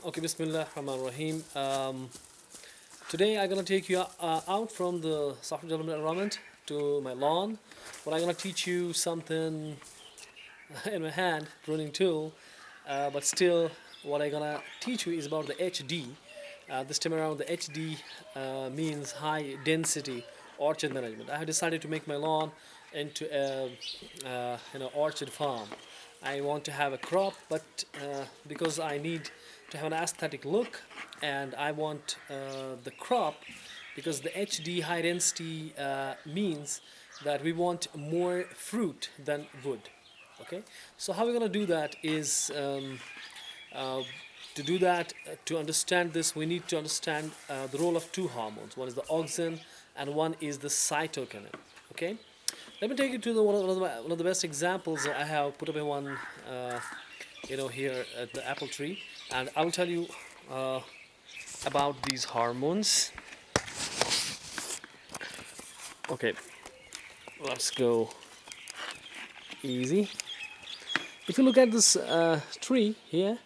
Okay, Bismillah Rahman Rahim. Today I'm gonna take you out from the software development environment to my lawn. But I'm gonna teach you something in my hand, pruning tool. But still, what I'm gonna teach you is about the HD. This time around, the HD means high density orchard management. I have decided to make my lawn into a orchard farm. I want to have a crop, but because I need to have an aesthetic look, and I want the crop because the HD high density means that we want more fruit than wood. Okay, so how we're gonna do that is uh, to do that, to understand this, we need to understand the role of two hormones. One is the auxin, and one is the cytokinin. Okay, let me take you to one of the best examples. I have put up in one, here at the apple tree, and I will tell you about these hormones. Okay, let's go easy. If you look at this tree here,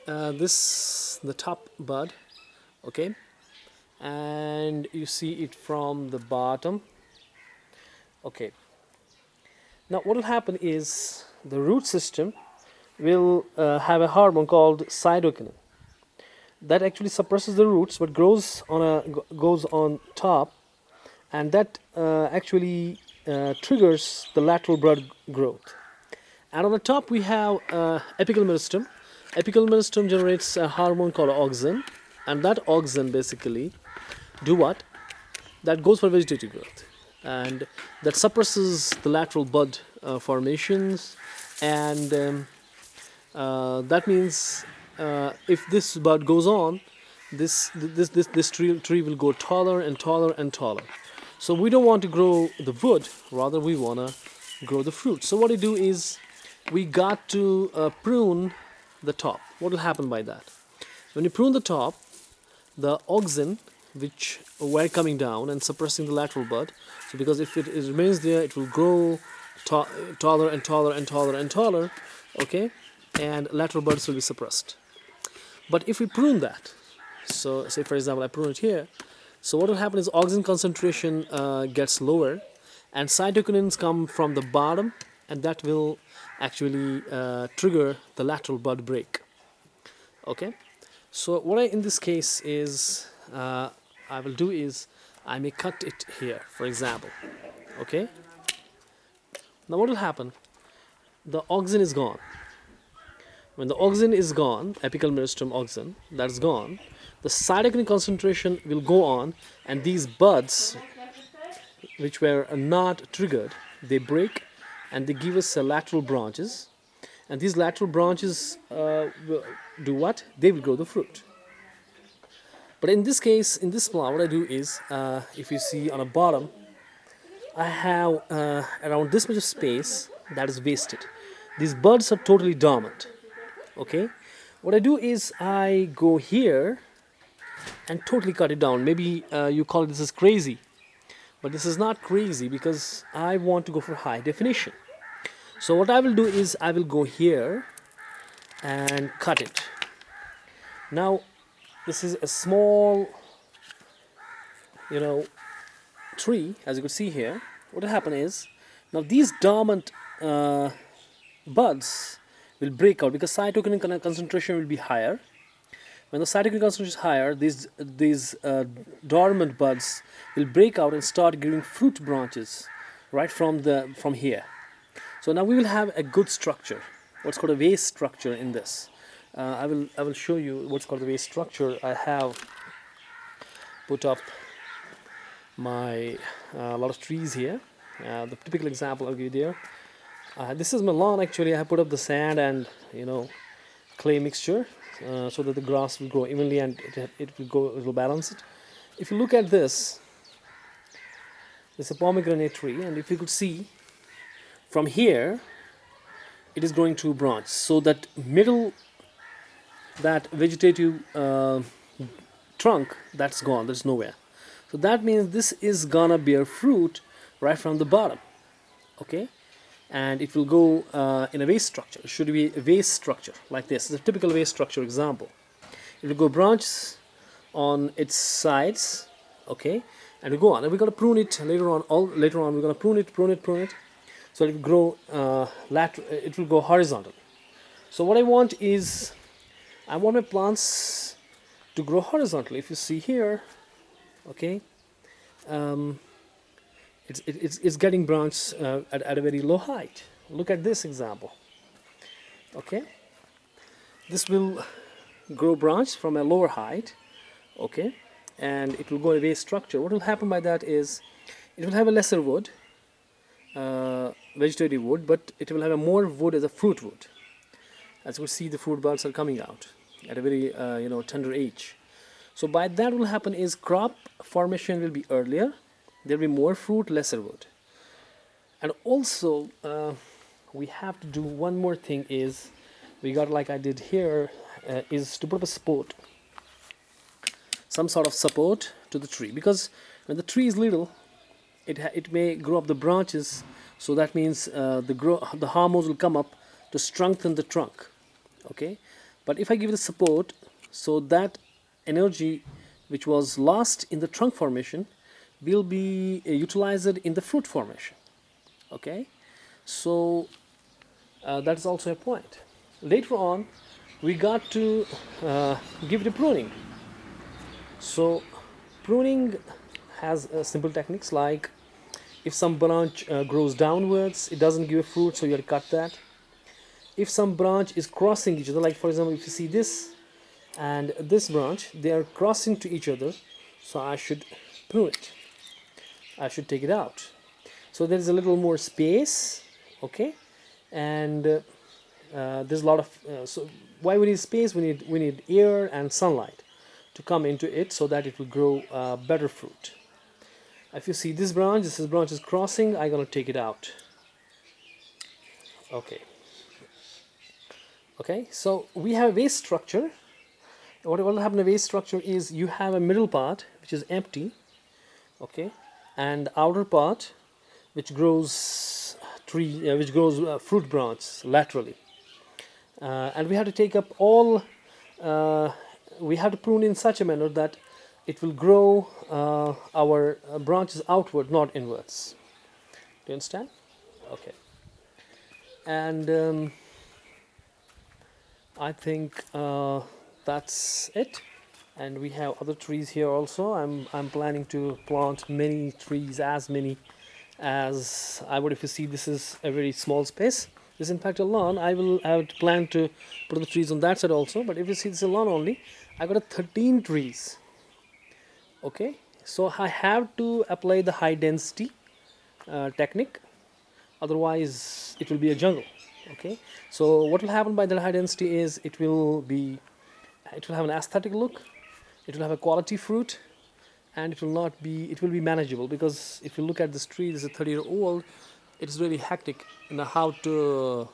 this the top bud, okay, and you see it from the bottom. Okay, now what will happen is the root system will have a hormone called cytokinin that actually suppresses the roots but goes on top, and that actually triggers the lateral bud growth. And on the top we have apical meristem. Apical meristem generates a hormone called auxin, and that auxin basically do what? That goes for vegetative growth, and that suppresses the lateral bud formations, and that means if this bud goes on, this tree will go taller and taller and taller. So we don't want to grow the wood, rather we want to grow the fruit. So what we do is we got to prune the top. What will happen by that? When you prune the top, the auxin, which were coming down and suppressing the lateral bud, so because if it remains there, it will grow taller and taller and taller and taller, okay, and lateral buds will be suppressed. But if we prune that, so say for example I prune it here, so what will happen is auxin concentration gets lower, and cytokinins come from the bottom, and that will actually trigger the lateral bud break. Okay, so what I in this case is I will do is I may cut it here, for example. Okay, now what will happen? The auxin is gone. When the auxin is gone, apical meristem auxin, that's gone, the cytokinin concentration will go on, and these buds, which were not triggered, they break, and they give us lateral branches, and these lateral branches will do what? They will grow the fruit. But in this case, in this plant, what I do is, if you see on the bottom, I have around this much of space that is wasted. These buds are totally dormant. Okay, what I do is I go here and totally cut it down. Maybe you call this as crazy, but this is not crazy because I want to go for high definition. So what I will do is I will go here and cut it. Now this is a small tree, as you could see here. What will happen is, now these dormant buds will break out because cytokinin concentration will be higher. When the cytokinin concentration is higher, these dormant buds will break out and start giving fruit branches right from here. So now we will have a good structure, what's called a vase structure in this. I will show you what's called the vase structure. I have put up my lot of trees here. The typical example I'll give you there. This is my lawn. Actually, I have put up the sand and clay mixture so that the grass will grow evenly and it will balance it. If you look at this, it's a pomegranate tree, and if you could see from here, it is growing two branches. So that middle, that vegetative trunk, that's gone. There's nowhere. So that means this is gonna bear fruit right from the bottom. Okay. And it will go in a vase structure. It should be a vase structure like this. It's a typical vase structure example. it will go branches on its sides, okay, and we go on, and we're going to prune it later on. Later on we're going to prune it, so it will grow it will go horizontal. So what I want is, I want my plants to grow horizontally. If you see here, okay, it's getting branches at a very low height. Look at this example, okay. This will grow branch from a lower height, okay, and it will go in a vase structure. What will happen by that is, it will have a lesser wood, vegetative wood, but it will have a more wood as a fruit wood. As we see, the fruit buds are coming out at a very tender age. So by that, what will happen is crop formation will be earlier. There will be more fruit, lesser wood. And also we have to do one more thing is, we got, like I did here, is to put up a support, some sort of support to the tree, because when the tree is little, it may grow up the branches, so that means the hormones will come up to strengthen the trunk, okay. But if I give it a support, so that energy which was lost in the trunk formation will be utilized in the fruit formation, okay. So that is also a point. Later on we got to give it a pruning. So pruning has simple techniques, like if some branch grows downwards, it doesn't give a fruit, so you have to cut that. If some branch is crossing each other, like for example, if you see this and this branch, they are crossing to each other, so I should prune it, I should take it out. So there is a little more space, okay, and there's a lot of so why we need space? We need air and sunlight to come into it, so that it will grow better fruit. If you see this branch is crossing, I'm gonna take it out. Okay. Okay, so we have a vase structure. What will happen in a vase structure is, you have a middle part which is empty, okay, and the outer part which grows fruit branch laterally, and we have to take up all. We have to prune in such a manner that it will grow our branches outward, not inwards. Do you understand? Okay. And I think that's it. And we have other trees here also. I'm planning to plant many trees, as many as I would. If you see, this is a very small space. This is in fact a lawn. I would plan to put the trees on that side also. But if you see, this is a lawn only. I got 13 trees. Okay, so I have to apply the high density technique, otherwise it will be a jungle. Okay, so what will happen by the high density is, it will have an aesthetic look, it will have a quality fruit, and it will be manageable. Because if you look at this tree, this is a 30-year-old, it's really hectic in how to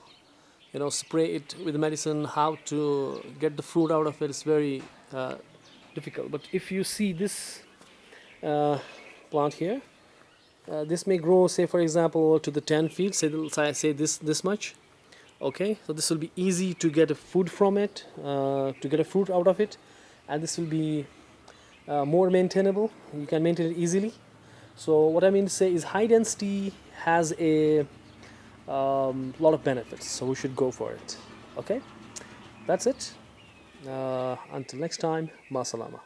spray it with medicine, how to get the fruit out of it. It's very difficult. But if you see this plant here, this may grow, say for example, to the 10 feet, say this much. Okay, so this will be easy to get a food from it, to get a fruit out of it, and this will be more maintainable. You can maintain it easily. So what I mean to say is, high density has a lot of benefits, so we should go for it. Okay, that's it. Until next time, ma salama.